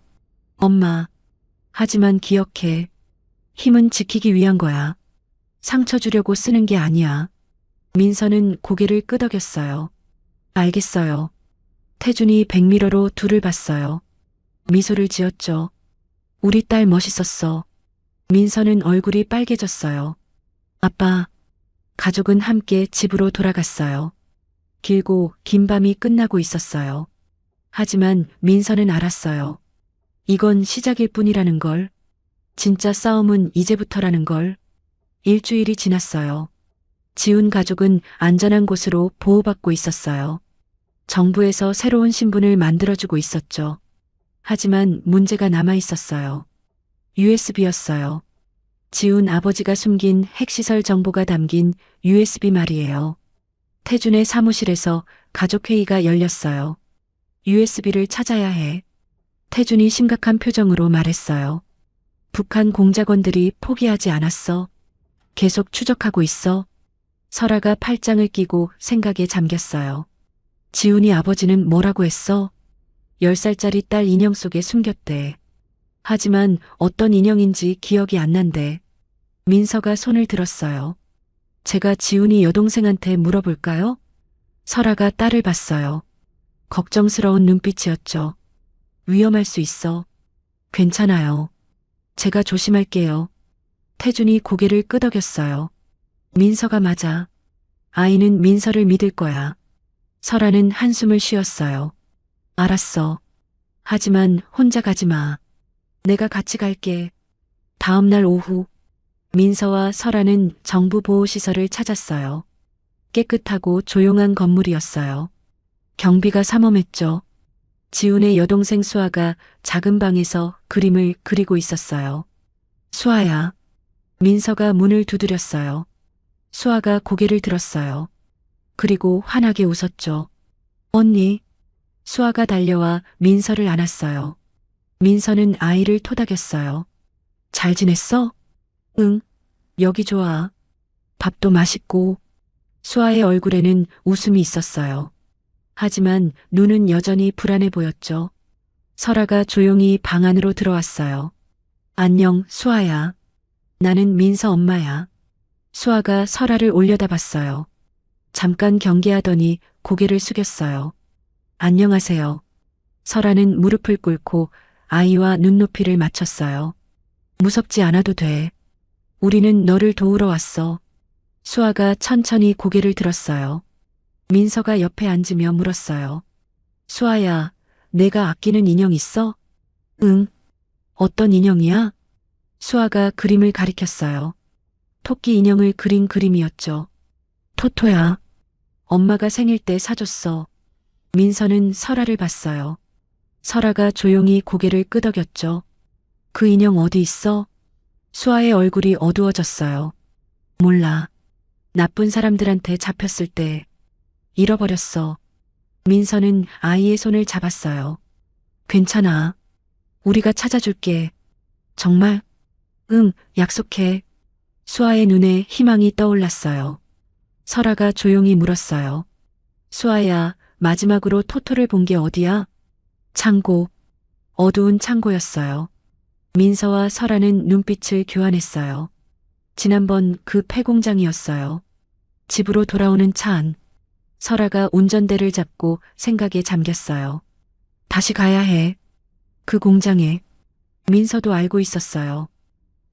엄마, 하지만 기억해. 힘은 지키기 위한 거야. 상처 주려고 쓰는 게 아니야. 민서는 고개를 끄덕였어요. 알겠어요. 태준이 백미러로 둘을 봤어요. 미소를 지었죠. 우리 딸 멋있었어. 민서는 얼굴이 빨개졌어요. 아빠, 가족은 함께 집으로 돌아갔어요. 길고 긴 밤이 끝나고 있었어요. 하지만 민서는 알았어요. 이건 시작일 뿐이라는 걸. 진짜 싸움은 이제부터라는 걸. 일주일이 지났어요. 지훈 가족은 안전한 곳으로 보호받고 있었어요. 정부에서 새로운 신분을 만들어주고 있었죠. 하지만 문제가 남아 있었어요. USB였어요. 지훈 아버지가 숨긴 핵시설 정보가 담긴 USB 말이에요. 태준의 사무실에서 가족회의가 열렸어요. USB를 찾아야 해. 태준이 심각한 표정으로 말했어요. 북한 공작원들이 포기하지 않았어. 계속 추적하고 있어. 설아가 팔짱을 끼고 생각에 잠겼어요. 지훈이 아버지는 뭐라고 했어? 10살짜리 딸 인형 속에 숨겼대. 하지만 어떤 인형인지 기억이 안 난대. 민서가 손을 들었어요. 제가 지훈이 여동생한테 물어볼까요? 설아가 딸을 봤어요. 걱정스러운 눈빛이었죠. 위험할 수 있어. 괜찮아요. 제가 조심할게요. 태준이 고개를 끄덕였어요. 민서가 맞아. 아이는 민서를 믿을 거야. 설아는 한숨을 쉬었어요. 알았어. 하지만 혼자 가지 마. 내가 같이 갈게. 다음 날 오후, 민서와 설아는 정부 보호시설을 찾았어요. 깨끗하고 조용한 건물이었어요. 경비가 삼엄했죠. 지훈의 여동생 수아가 작은 방에서 그림을 그리고 있었어요. 수아야. 민서가 문을 두드렸어요. 수아가 고개를 들었어요. 그리고 환하게 웃었죠. 언니. 수아가 달려와 민서를 안았어요. 민서는 아이를 토닥였어요. 잘 지냈어? 응, 여기 좋아. 밥도 맛있고. 수아의 얼굴에는 웃음이 있었어요. 하지만 눈은 여전히 불안해 보였죠. 설아가 조용히 방 안으로 들어왔어요. 안녕, 수아야. 나는 민서 엄마야. 수아가 설아를 올려다봤어요. 잠깐 경계하더니 고개를 숙였어요. 안녕하세요. 설아는 무릎을 꿇고 아이와 눈높이를 맞췄어요. 무섭지 않아도 돼. 우리는 너를 도우러 왔어. 수아가 천천히 고개를 들었어요. 민서가 옆에 앉으며 물었어요. 수아야, 내가 아끼는 인형 있어? 응. 어떤 인형이야? 수아가 그림을 가리켰어요. 토끼 인형을 그린 그림이었죠. 토토야. 엄마가 생일 때 사줬어. 민서는 설아를 봤어요. 설아가 조용히 고개를 끄덕였죠. 그 인형 어디 있어? 수아의 얼굴이 어두워졌어요. 몰라. 나쁜 사람들한테 잡혔을 때 잃어버렸어. 민서는 아이의 손을 잡았어요. 괜찮아. 우리가 찾아줄게. 정말? 응, 약속해. 수아의 눈에 희망이 떠올랐어요. 설아가 조용히 물었어요. 수아야, 마지막으로 토토를 본 게 어디야? 창고. 어두운 창고였어요. 민서와 설아는 눈빛을 교환했어요. 지난번 그 폐공장이었어요. 집으로 돌아오는 차 안. 설아가 운전대를 잡고 생각에 잠겼어요. 다시 가야 해. 그 공장에. 민서도 알고 있었어요.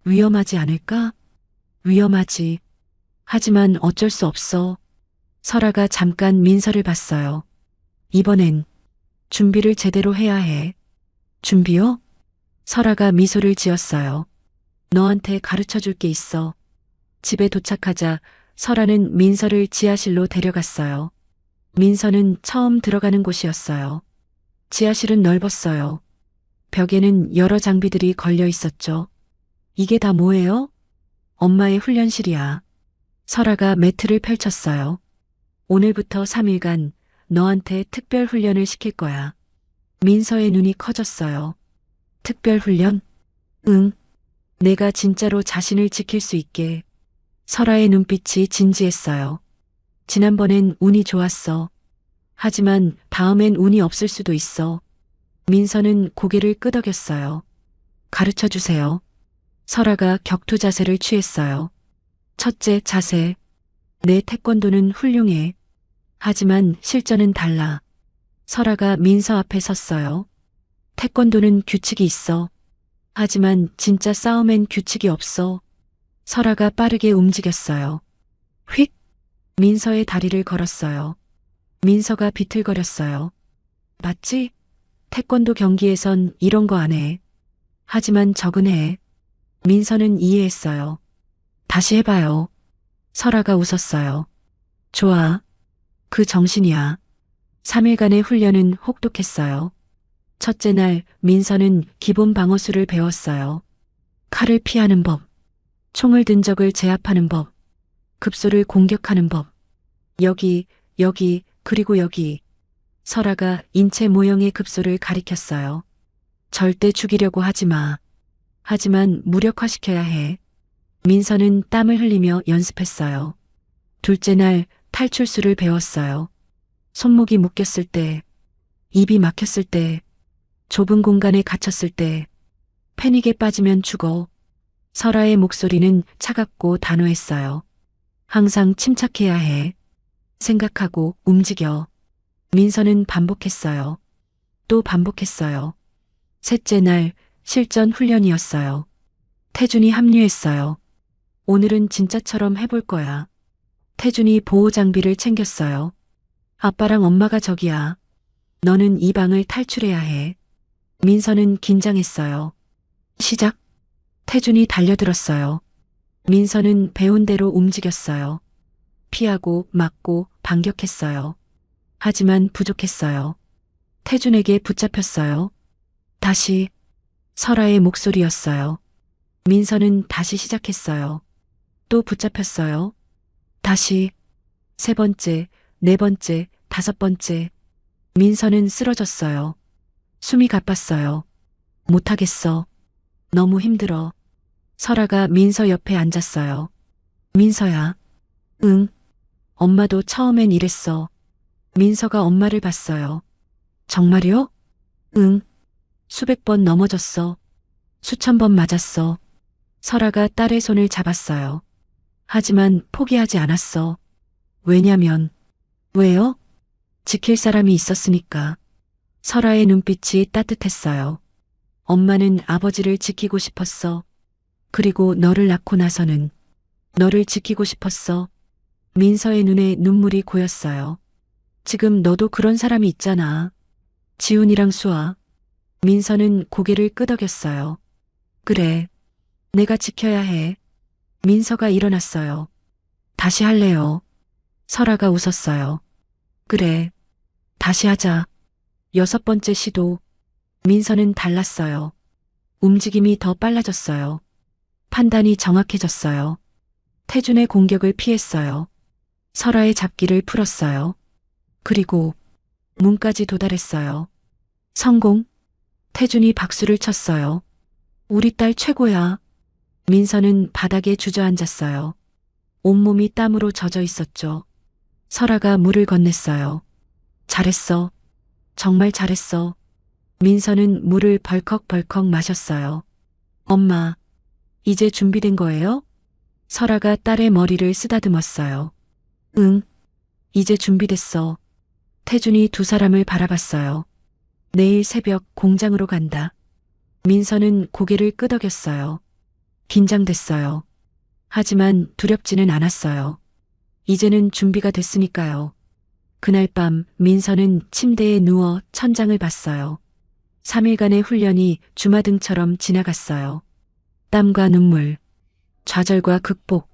위험하지 않을까? 위험하지. 하지만 어쩔 수 없어. 설아가 잠깐 민서를 봤어요. 이번엔 준비를 제대로 해야 해. 준비요? 설아가 미소를 지었어요. 너한테 가르쳐 줄 게 있어. 집에 도착하자 설아는 민서를 지하실로 데려갔어요. 민서는 처음 들어가는 곳이었어요. 지하실은 넓었어요. 벽에는 여러 장비들이 걸려 있었죠. 이게 다 뭐예요? 엄마의 훈련실이야. 설아가 매트를 펼쳤어요. 오늘부터 3일간 너한테 특별 훈련을 시킬 거야. 민서의 눈이 커졌어요. 특별 훈련? 응. 내가 진짜로 자신을 지킬 수 있게. 설아의 눈빛이 진지했어요. 지난번엔 운이 좋았어. 하지만 다음엔 운이 없을 수도 있어. 민서는 고개를 끄덕였어요. 가르쳐 주세요. 설아가 격투 자세를 취했어요. 첫째 자세. 내 태권도는 훌륭해. 하지만 실전은 달라. 설아가 민서 앞에 섰어요. 태권도는 규칙이 있어. 하지만 진짜 싸움엔 규칙이 없어. 설아가 빠르게 움직였어요. 휙! 민서의 다리를 걸었어요. 민서가 비틀거렸어요. 맞지? 태권도 경기에선 이런 거 안 해. 하지만 적은 해. 민서는 이해했어요. 다시 해봐요. 설아가 웃었어요. 좋아. 그 정신이야. 3일간의 훈련은 혹독했어요. 첫째 날 민서는 기본 방어술을 배웠어요. 칼을 피하는 법, 총을 든 적을 제압하는 법, 급소를 공격하는 법. 여기, 그리고 여기. 설아가 인체 모형의 급소를 가리켰어요. 절대 죽이려고 하지 마. 하지만 무력화시켜야 해. 민서는 땀을 흘리며 연습했어요. 둘째 날 탈출술을 배웠어요. 손목이 묶였을 때, 입이 막혔을 때, 좁은 공간에 갇혔을 때, 패닉에 빠지면 죽어. 설아의 목소리는 차갑고 단호했어요. 항상 침착해야 해. 생각하고 움직여. 민서는 반복했어요. 또 반복했어요. 셋째 날 실전 훈련이었어요. 태준이 합류했어요. 오늘은 진짜처럼 해볼 거야. 태준이 보호 장비를 챙겼어요. 아빠랑 엄마가 저기야. 너는 이 방을 탈출해야 해. 민서는 긴장했어요. 시작. 태준이 달려들었어요. 민서는 배운 대로 움직였어요. 피하고 맞고 반격했어요. 하지만 부족했어요. 태준에게 붙잡혔어요. 다시. 설아의 목소리였어요. 민서는 다시 시작했어요. 또 붙잡혔어요. 다시. 세 번째, 네 번째, 다섯 번째. 민서는 쓰러졌어요. 숨이 가빴어요. 못하겠어. 너무 힘들어. 설아가 민서 옆에 앉았어요. 민서야. 응. 엄마도 처음엔 이랬어. 민서가 엄마를 봤어요. 정말요? 응. 수백 번 넘어졌어. 수천 번 맞았어. 설아가 딸의 손을 잡았어요. 하지만 포기하지 않았어. 왜냐면, 왜요? 지킬 사람이 있었으니까. 설아의 눈빛이 따뜻했어요. 엄마는 아버지를 지키고 싶었어. 그리고 너를 낳고 나서는 너를 지키고 싶었어. 민서의 눈에 눈물이 고였어요. 지금 너도 그런 사람이 있잖아. 지훈이랑 수아. 민서는 고개를 끄덕였어요. 그래. 내가 지켜야 해. 민서가 일어났어요. 다시 할래요. 설아가 웃었어요. 그래. 다시 하자. 6번째 시도. 민서는 달랐어요. 움직임이 더 빨라졌어요. 판단이 정확해졌어요. 태준의 공격을 피했어요. 설아의 잡기를 풀었어요. 그리고 문까지 도달했어요. 성공. 태준이 박수를 쳤어요. 우리 딸 최고야. 민서는 바닥에 주저앉았어요. 온몸이 땀으로 젖어 있었죠. 설아가 물을 건넸어요. 잘했어. 정말 잘했어. 민서는 물을 벌컥벌컥 마셨어요. 엄마, 이제 준비된 거예요? 설아가 딸의 머리를 쓰다듬었어요. 응, 이제 준비됐어. 태준이 두 사람을 바라봤어요. 내일 새벽 공장으로 간다. 민서는 고개를 끄덕였어요. 긴장됐어요. 하지만 두렵지는 않았어요. 이제는 준비가 됐으니까요. 그날 밤 민서는 침대에 누워 천장을 봤어요. 3일간의 훈련이 주마등처럼 지나갔어요. 땀과 눈물, 좌절과 극복,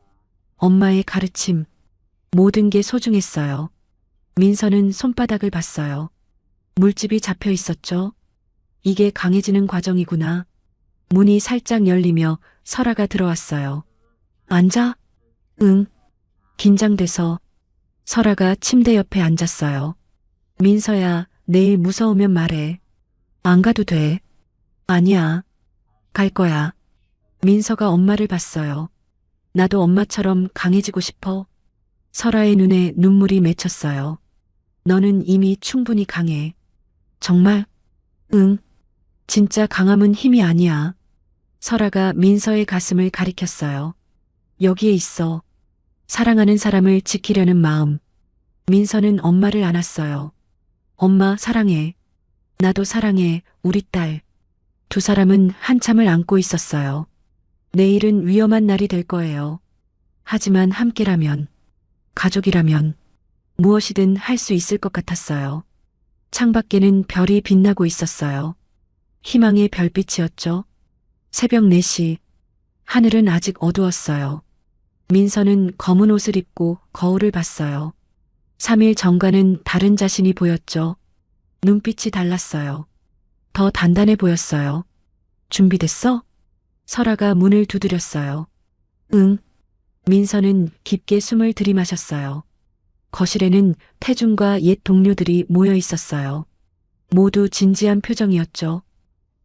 엄마의 가르침, 모든 게 소중했어요. 민서는 손바닥을 봤어요. 물집이 잡혀 있었죠. 이게 강해지는 과정이구나. 문이 살짝 열리며 설아가 들어왔어요. 앉아? 응. 긴장돼서 설아가 침대 옆에 앉았어요. 민서야, 내일 무서우면 말해. 안 가도 돼. 아니야. 갈 거야. 민서가 엄마를 봤어요. 나도 엄마처럼 강해지고 싶어. 설아의 눈에 눈물이 맺혔어요. 너는 이미 충분히 강해. 정말? 응. 진짜 강함은 힘이 아니야. 설아가 민서의 가슴을 가리켰어요. 여기에 있어. 사랑하는 사람을 지키려는 마음. 민서는 엄마를 안았어요. 엄마 사랑해. 나도 사랑해, 우리 딸. 두 사람은 한참을 안고 있었어요. 내일은 위험한 날이 될 거예요. 하지만 함께라면, 가족이라면 무엇이든 할 수 있을 것 같았어요. 창밖에는 별이 빛나고 있었어요. 희망의 별빛이었죠. 새벽 4시. 하늘은 아직 어두웠어요. 민서는 검은 옷을 입고 거울을 봤어요. 3일 전과는 다른 자신이 보였죠. 눈빛이 달랐어요. 더 단단해 보였어요. 준비됐어? 설아가 문을 두드렸어요. 응. 민서는 깊게 숨을 들이마셨어요. 거실에는 태준과 옛 동료들이 모여 있었어요. 모두 진지한 표정이었죠.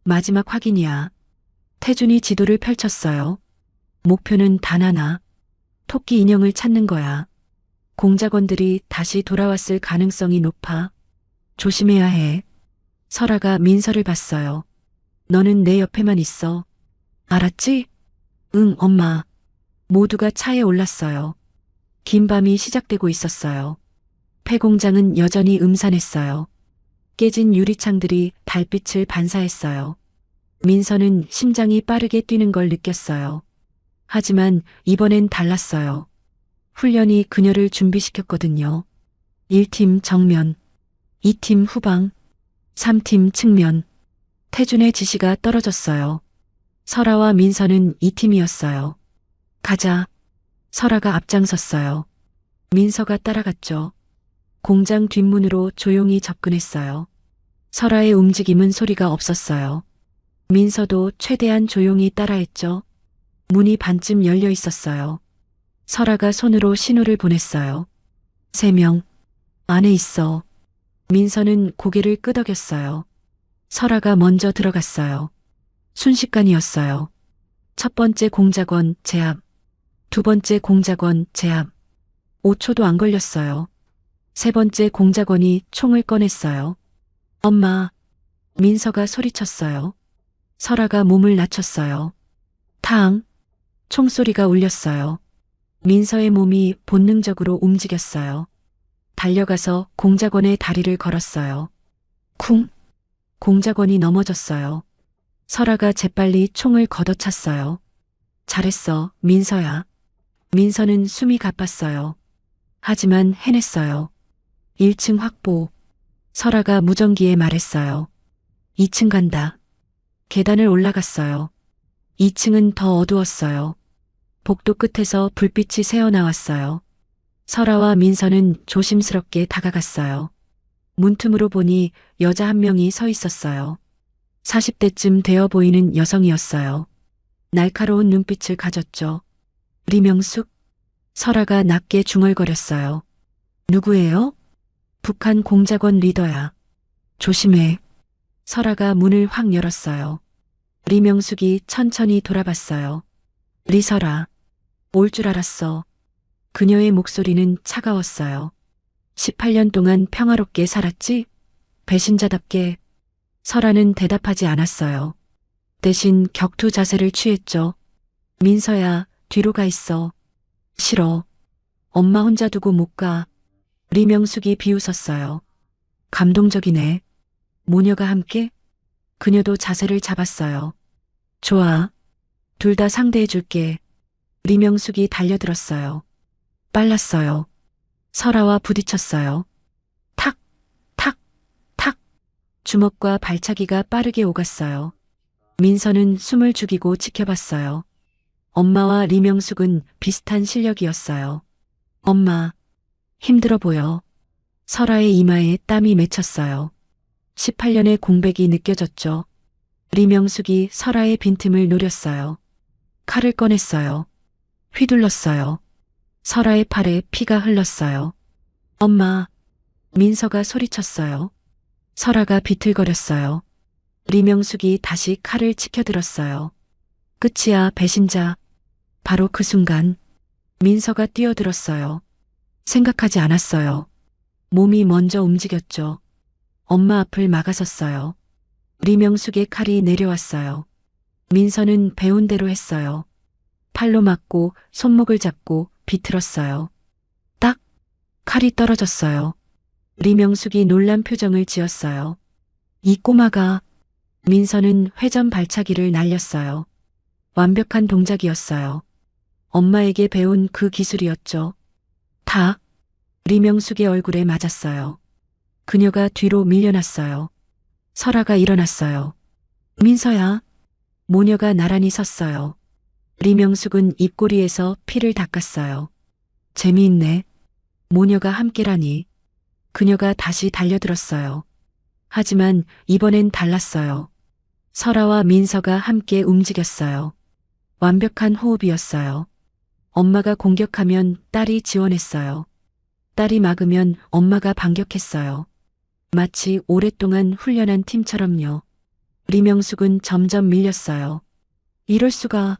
마지막 확인이야. 태준이 지도를 펼쳤어요. 목표는 단 하나. 토끼 인형을 찾는 거야. 공작원들이 다시 돌아왔을 가능성이 높아. 조심해야 해. 설아가 민서를 봤어요. 너는 내 옆에만 있어. 알았지? 응, 엄마. 모두가 차에 올랐어요. 긴 밤이 시작되고 있었어요. 폐공장은 여전히 음산했어요. 깨진 유리창들이 달빛을 반사했어요. 민서는 심장이 빠르게 뛰는 걸 느꼈어요. 하지만 이번엔 달랐어요. 훈련이 그녀를 준비시켰거든요. 1팀 정면, 2팀 후방, 3팀 측면. 태준의 지시가 떨어졌어요. 설아와 민서는 2팀이었어요. 가자. 설아가 앞장섰어요. 민서가 따라갔죠. 공장 뒷문으로 조용히 접근했어요. 설아의 움직임은 소리가 없었어요. 민서도 최대한 조용히 따라했죠. 문이 반쯤 열려 있었어요. 설아가 손으로 신호를 보냈어요. 3명. 안에 있어. 민서는 고개를 끄덕였어요. 설아가 먼저 들어갔어요. 순식간이었어요. 첫 번째 공작원 제압. 두 번째 공작원 제압. 5초도 안 걸렸어요. 세 번째 공작원이 총을 꺼냈어요. 엄마. 민서가 소리쳤어요. 설아가 몸을 낮췄어요. 탕. 총소리가 울렸어요. 민서의 몸이 본능적으로 움직였어요. 달려가서 공작원의 다리를 걸었어요. 쿵. 공작원이 넘어졌어요. 설아가 재빨리 총을 걷어찼어요. 잘했어, 민서야. 민서는 숨이 가빴어요. 하지만 해냈어요. 1층 확보. 설아가 무전기에 말했어요. 2층 간다. 계단을 올라갔어요. 2층은 더 어두웠어요. 복도 끝에서 불빛이 새어나왔어요. 설아와 민서는 조심스럽게 다가갔어요. 문틈으로 보니 여자 한 명이 서 있었어요. 40대쯤 되어 보이는 여성이었어요. 날카로운 눈빛을 가졌죠. 리명숙? 설아가 낮게 중얼거렸어요. 누구예요? 북한 공작원 리더야. 조심해. 설아가 문을 확 열었어요. 리명숙이 천천히 돌아봤어요. 리설아. 올 줄 알았어. 그녀의 목소리는 차가웠어요. 18년 동안 평화롭게 살았지? 배신자답게. 설아는 대답하지 않았어요. 대신 격투 자세를 취했죠. 민서야, 뒤로 가 있어. 싫어. 엄마 혼자 두고 못 가. 리명숙이 비웃었어요. 감동적이네. 모녀가 함께? 그녀도 자세를 잡았어요. 좋아. 둘 다 상대해 줄게. 리명숙이 달려들었어요. 빨랐어요. 설아와 부딪혔어요. 탁, 탁, 탁. 주먹과 발차기가 빠르게 오갔어요. 민서는 숨을 죽이고 지켜봤어요. 엄마와 리명숙은 비슷한 실력이었어요. 엄마, 힘들어 보여. 설아의 이마에 땀이 맺혔어요. 18년의 공백이 느껴졌죠. 리명숙이 설아의 빈틈을 노렸어요. 칼을 꺼냈어요. 휘둘렀어요. 설아의 팔에 피가 흘렀어요. 엄마, 민서가 소리쳤어요. 설아가 비틀거렸어요. 리명숙이 다시 칼을 치켜들었어요. 끝이야, 배신자. 바로 그 순간 민서가 뛰어들었어요. 생각하지 않았어요. 몸이 먼저 움직였죠. 엄마 앞을 막아섰어요. 리명숙의 칼이 내려왔어요. 민서는 배운 대로 했어요. 팔로 맞고 손목을 잡고 비틀었어요. 딱! 칼이 떨어졌어요. 리명숙이 놀란 표정을 지었어요. 이 꼬마가. 민서는 회전 발차기를 날렸어요. 완벽한 동작이었어요. 엄마에게 배운 그 기술이었죠. 다. 리명숙의 얼굴에 맞았어요. 그녀가 뒤로 밀려났어요. 설아가 일어났어요. 민서야. 모녀가 나란히 섰어요. 리명숙은 입꼬리에서 피를 닦았어요. 재미있네. 모녀가 함께라니. 그녀가 다시 달려들었어요. 하지만 이번엔 달랐어요. 설아와 민서가 함께 움직였어요. 완벽한 호흡이었어요. 엄마가 공격하면 딸이 지원했어요. 딸이 막으면 엄마가 반격했어요. 마치 오랫동안 훈련한 팀처럼요. 리명숙은 점점 밀렸어요. 이럴 수가.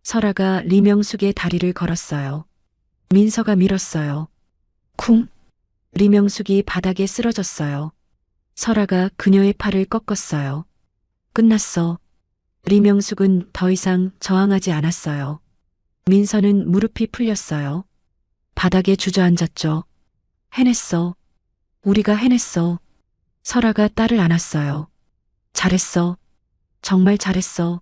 설아가 리명숙의 다리를 걸었어요. 민서가 밀었어요. 쿵. 리명숙이 바닥에 쓰러졌어요. 설아가 그녀의 팔을 꺾었어요. 끝났어. 리명숙은 더 이상 저항하지 않았어요. 민서는 무릎이 풀렸어요. 바닥에 주저앉았죠. 해냈어. 우리가 해냈어. 설아가 딸을 안았어요. 잘했어. 정말 잘했어.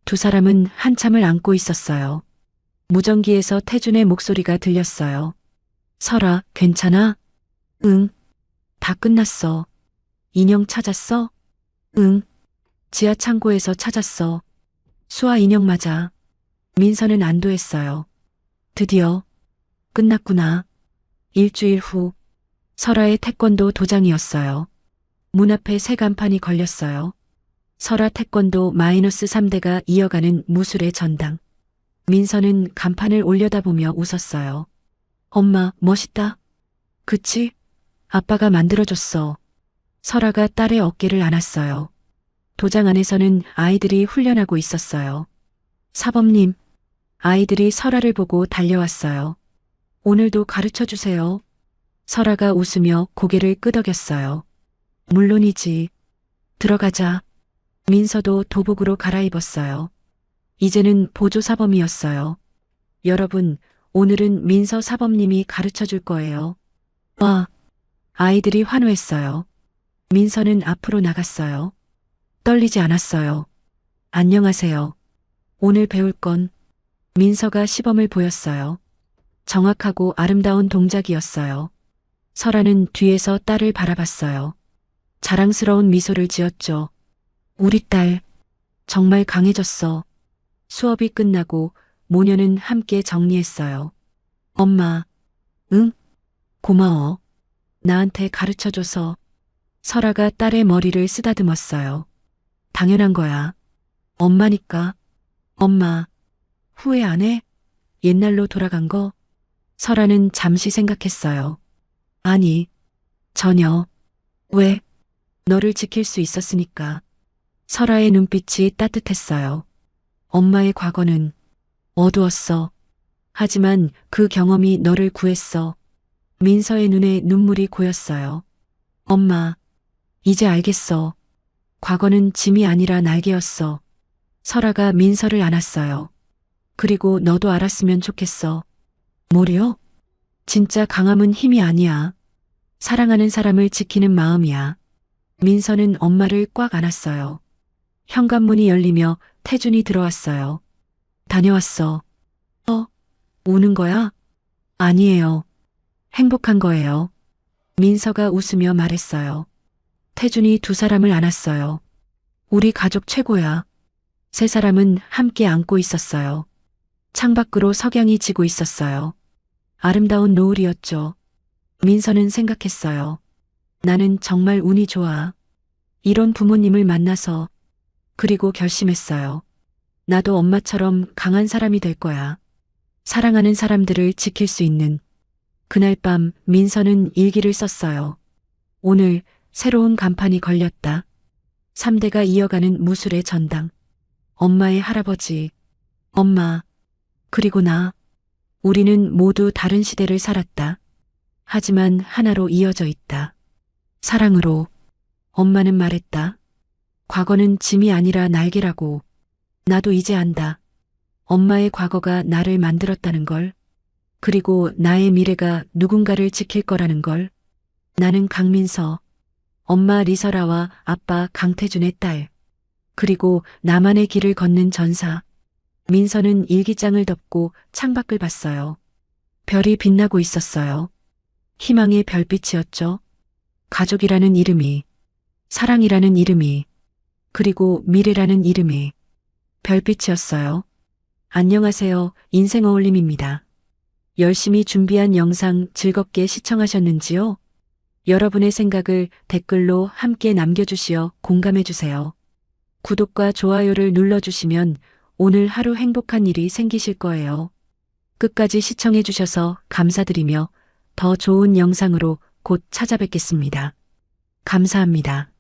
두 사람은 한참을 안고 있었어요. 무전기에서 태준의 목소리가 들렸어요. 설아, 괜찮아? 응. 다 끝났어. 인형 찾았어? 응. 지하 창고에서 찾았어. 수아 인형 맞아. 민서는 안도했어요. 드디어 끝났구나. 일주일 후 설아의 태권도 도장이었어요. 문 앞에 새 간판이 걸렸어요. 설아 태권도 -3대가 이어가는 무술의 전당. 민서는 간판을 올려다보며 웃었어요. 엄마, 멋있다. 그치? 아빠가 만들어줬어. 설아가 딸의 어깨를 안았어요. 도장 안에서는 아이들이 훈련하고 있었어요. 사범님, 아이들이 설아를 보고 달려왔어요. 오늘도 가르쳐 주세요. 설아가 웃으며 고개를 끄덕였어요. 물론이지. 들어가자. 민서도 도복으로 갈아입었어요. 이제는 보조 사범이었어요. 여러분, 오늘은 민서 사범님이 가르쳐 줄 거예요. 와, 아이들이 환호했어요. 민서는 앞으로 나갔어요. 떨리지 않았어요. 안녕하세요. 오늘 배울 건. 민서가 시범을 보였어요. 정확하고 아름다운 동작이었어요. 설아는 뒤에서 딸을 바라봤어요. 자랑스러운 미소를 지었죠. 우리 딸, 정말 강해졌어. 수업이 끝나고 모녀는 함께 정리했어요. 엄마, 응? 고마워. 나한테 가르쳐줘서. 설아가 딸의 머리를 쓰다듬었어요. 당연한 거야. 엄마니까. 엄마, 후회 안 해? 옛날로 돌아간 거? 설아는 잠시 생각했어요. 아니, 전혀. 왜? 너를 지킬 수 있었으니까. 설아의 눈빛이 따뜻했어요. 엄마의 과거는 어두웠어. 하지만 그 경험이 너를 구했어. 민서의 눈에 눈물이 고였어요. 엄마, 이제 알겠어. 과거는 짐이 아니라 날개였어. 설아가 민서를 안았어요. 그리고 너도 알았으면 좋겠어. 뭐래요? 진짜 강함은 힘이 아니야. 사랑하는 사람을 지키는 마음이야. 민서는 엄마를 꽉 안았어요. 현관문이 열리며 태준이 들어왔어요. 다녀왔어. 우는 거야? 아니에요. 행복한 거예요. 민서가 웃으며 말했어요. 태준이 두 사람을 안았어요. 우리 가족 최고야. 세 사람은 함께 안고 있었어요. 창밖으로 석양이 지고 있었어요. 아름다운 노을이었죠. 민서는 생각했어요. 나는 정말 운이 좋아. 이런 부모님을 만나서. 그리고 결심했어요. 나도 엄마처럼 강한 사람이 될 거야. 사랑하는 사람들을 지킬 수 있는. 그날 밤 민서는 일기를 썼어요. 오늘 새로운 간판이 걸렸다. 3대가 이어가는 무술의 전당. 엄마의 할아버지, 엄마, 그리고 나. 우리는 모두 다른 시대를 살았다. 하지만 하나로 이어져 있다. 사랑으로. 엄마는 말했다. 과거는 짐이 아니라 날개라고. 나도 이제 안다. 엄마의 과거가 나를 만들었다는 걸. 그리고 나의 미래가 누군가를 지킬 거라는 걸. 나는 강민서, 엄마 리설아와 아빠 강태준의 딸. 그리고 나만의 길을 걷는 전사. 민서는 일기장을 덮고 창밖을 봤어요. 별이 빛나고 있었어요. 희망의 별빛이었죠. 가족이라는 이름이, 사랑이라는 이름이, 그리고 미래라는 이름이 별빛이었어요. 안녕하세요. 인생 어울림입니다. 열심히 준비한 영상 즐겁게 시청하셨는지요? 여러분의 생각을 댓글로 함께 남겨주시어 공감해주세요. 구독과 좋아요를 눌러주시면 오늘 하루 행복한 일이 생기실 거예요. 끝까지 시청해주셔서 감사드리며 더 좋은 영상으로 곧 찾아뵙겠습니다. 감사합니다.